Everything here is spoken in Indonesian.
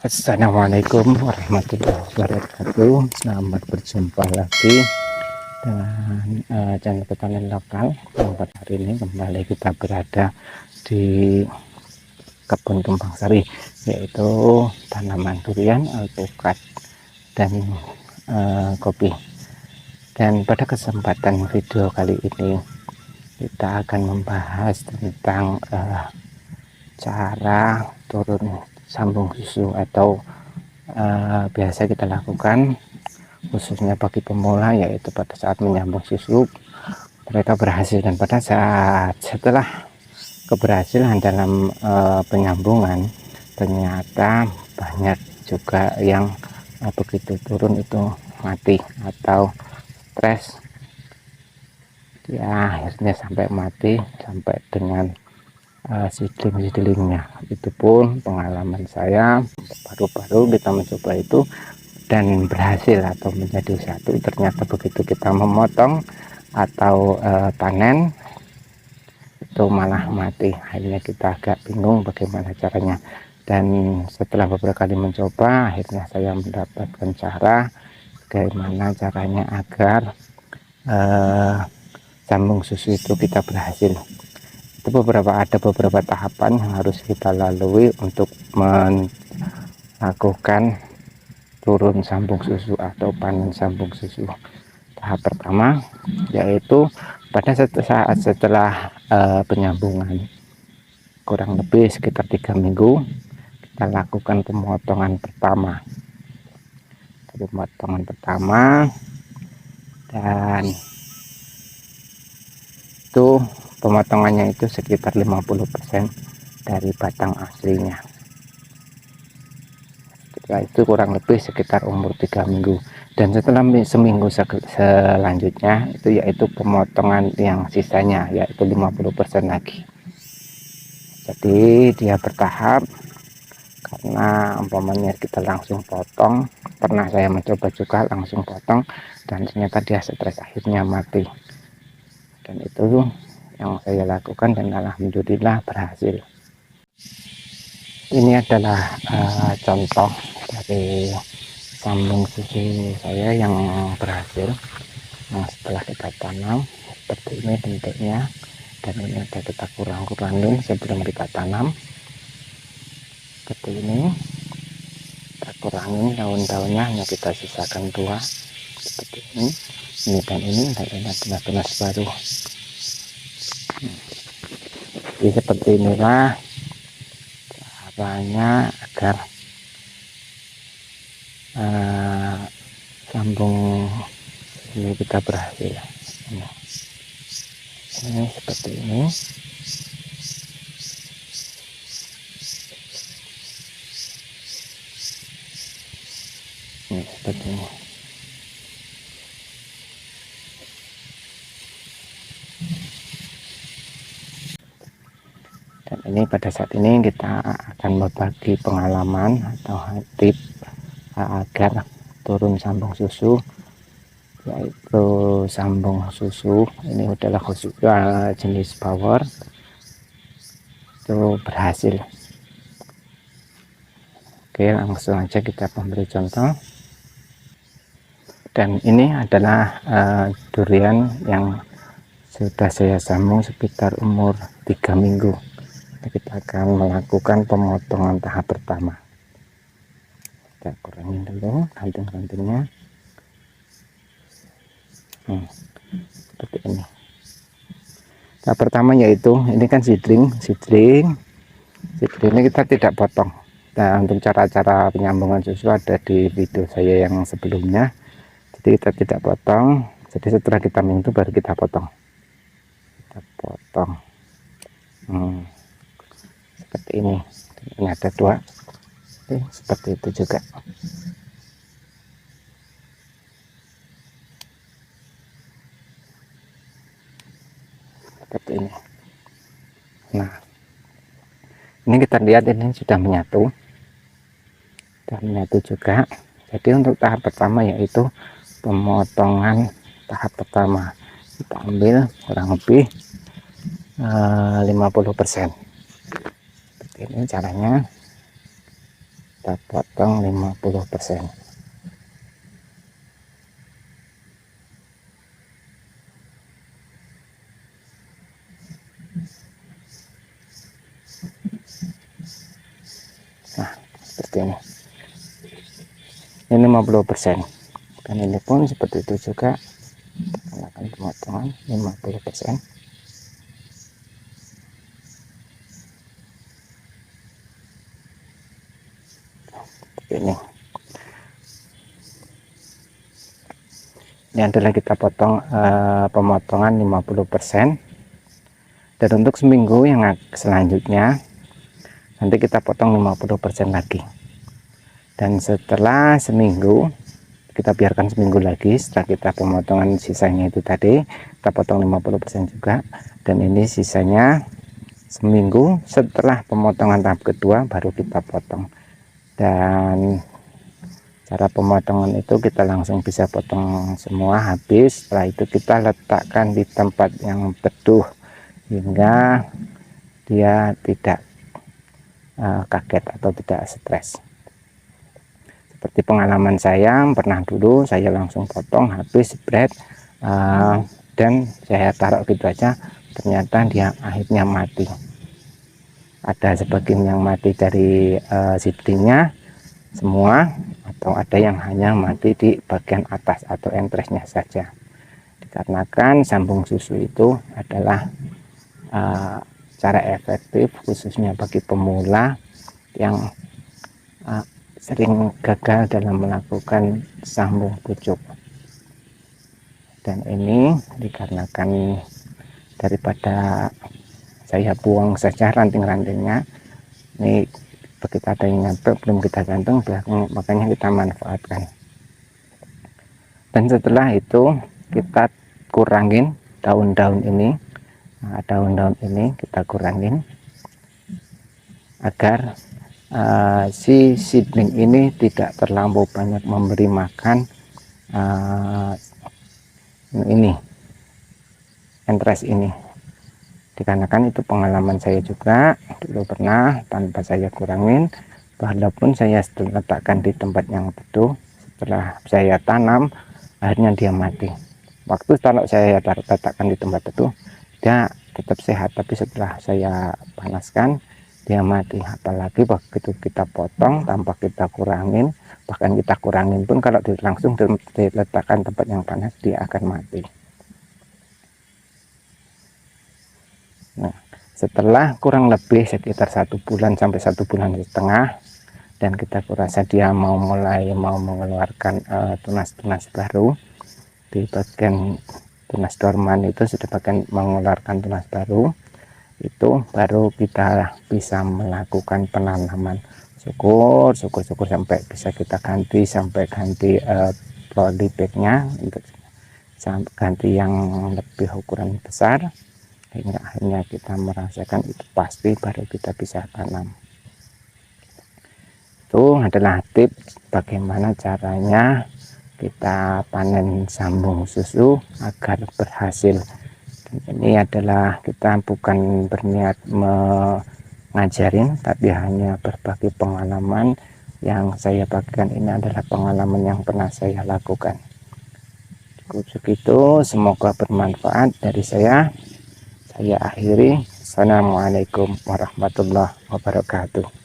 Assalamualaikum warahmatullahi wabarakatuh. Selamat berjumpa lagi dengan channel petani lokal. Pada hari ini kembali kita berada di kebun kembang sari, yaitu tanaman durian, alpukat, dan kopi. Dan pada kesempatan video kali ini kita akan membahas tentang cara turun sambung susu atau biasa kita lakukan khususnya bagi pemula, yaitu pada saat menyambung susu mereka berhasil, dan pada saat setelah keberhasilan dalam penyambungan ternyata banyak juga yang begitu turun itu mati atau stres, ya akhirnya sampai mati, sampai dengan seedling-seedlingnya. Itu pun pengalaman saya baru-baru kita mencoba itu dan berhasil atau menjadi satu. Ternyata begitu kita memotong atau panen itu malah mati. Akhirnya kita agak bingung bagaimana caranya, dan setelah beberapa kali mencoba akhirnya saya mendapatkan cara bagaimana caranya agar sambung susu itu kita berhasil. Itu ada beberapa tahapan yang harus kita lalui untuk melakukan turun sambung susu atau panen sambung susu. Tahap pertama yaitu pada saat setelah penyambungan kurang lebih sekitar 3 minggu kita lakukan pemotongan pertama, dan itu pemotongannya itu sekitar 50% dari batang aslinya. Setelah itu kurang lebih sekitar umur 3 minggu, dan setelah seminggu selanjutnya itu yaitu pemotongan yang sisanya yaitu 50% lagi. Jadi dia bertahap, karena umpamanya kita langsung potong, pernah saya mencoba juga langsung potong dan ternyata dia stres akhirnya mati. Dan itu yang saya lakukan dan alhamdulillah berhasil. Ini adalah contoh dari sambung susu saya yang berhasil. Nah, setelah kita tanam seperti ini bentuknya, dan ini ada kita kurang-kurangin sebelum kita tanam seperti ini. Kita kurangin daun-daunnya, hanya kita sisakan 2 seperti ini dan ini adalah tunas baru. Jadi seperti inilah caranya agar sambung ini kita berhasil. Ini seperti ini. Ini seperti ini. Dan ini pada saat ini kita akan berbagi pengalaman atau tips agar turun sambung susu, yaitu sambung susu ini adalah khusus jenis power itu berhasil. Oke, langsung aja kita memberi contoh. Dan ini adalah durian yang sudah saya sambung sekitar umur 3 minggu. Kita akan melakukan pemotongan tahap pertama. Kita kurangin dulu ranting-rantingnya. Seperti ini. Tahap pertama yaitu ini kan seedling ini kita tidak potong. Nah, untuk cara-cara penyambungan susu ada di video saya yang sebelumnya. Jadi kita tidak potong. Jadi setelah kita minum itu baru kita potong. Kita potong. Seperti ini. Ini ada 2. Oke, seperti itu juga. Seperti ini. Nah, ini kita lihat ini sudah menyatu dan menyatu juga. Jadi untuk tahap pertama yaitu pemotongan tahap pertama, kita ambil kurang lebih 50%. Seperti ini caranya. kita potong 50%. Nah, seperti ini 50%, dan ini pun seperti itu juga, melakukan pemotongan 50%. Ini adalah kita potong pemotongan 50%, dan untuk seminggu yang selanjutnya nanti kita potong 50% lagi, dan setelah seminggu kita biarkan seminggu lagi. Setelah kita pemotongan sisanya itu tadi kita potong 50% juga, dan ini sisanya seminggu setelah pemotongan tahap kedua baru kita potong. Dan cara pemotongan itu kita langsung bisa potong semua habis. Setelah itu kita letakkan di tempat yang teduh hingga dia tidak kaget atau tidak stres. Seperti pengalaman saya pernah dulu, saya langsung potong habis spread, dan saya taruh gitu aja, ternyata dia akhirnya mati. Ada sebagian yang mati dari seedlingnya semua, atau ada yang hanya mati di bagian atas atau entresnya saja. Dikarenakan sambung susu itu adalah cara efektif khususnya bagi pemula yang sering gagal dalam melakukan sambung pucuk. Dan ini dikarenakan daripada saya buang saja ranting-rantingnya, ini begitu ada yang nyampe belum kita gantung, makanya kita manfaatkan. Dan setelah itu kita kurangin daun-daun ini. Nah, daun-daun ini kita kurangin agar si seedling ini tidak terlampau banyak memberi makan ini entres ini. Dikarenakan itu pengalaman saya juga dulu pernah tanpa saya kurangin, walaupun saya letakkan di tempat yang teduh, setelah saya tanam akhirnya dia mati. Waktu kalau saya letakkan di tempat teduh dia tetap sehat, tapi setelah saya panaskan dia mati. Apalagi begitu kita potong tanpa kita kurangin, bahkan kita kurangin pun kalau langsung diletakkan tempat yang panas dia akan mati. Nah, setelah kurang lebih sekitar 1 bulan sampai 1,5 bulan, dan kita kurasa dia mulai mengeluarkan tunas-tunas baru di bagian tunas dorman, itu sudah bagian mengeluarkan tunas baru, itu baru kita bisa melakukan penanaman. Syukur sampai bisa kita ganti polybagnya untuk ganti yang lebih ukuran besar, hingga akhirnya kita merasakan itu pasti baru kita bisa tanam. Itu adalah tips bagaimana caranya kita panen sambung susu agar berhasil. Dan ini adalah kita bukan berniat mengajarin, tapi hanya berbagi pengalaman yang saya bagikan. Ini adalah pengalaman yang pernah saya lakukan. Cukup segitu, semoga bermanfaat dari saya. Saya akhiri. Assalamualaikum warahmatullahi wabarakatuh.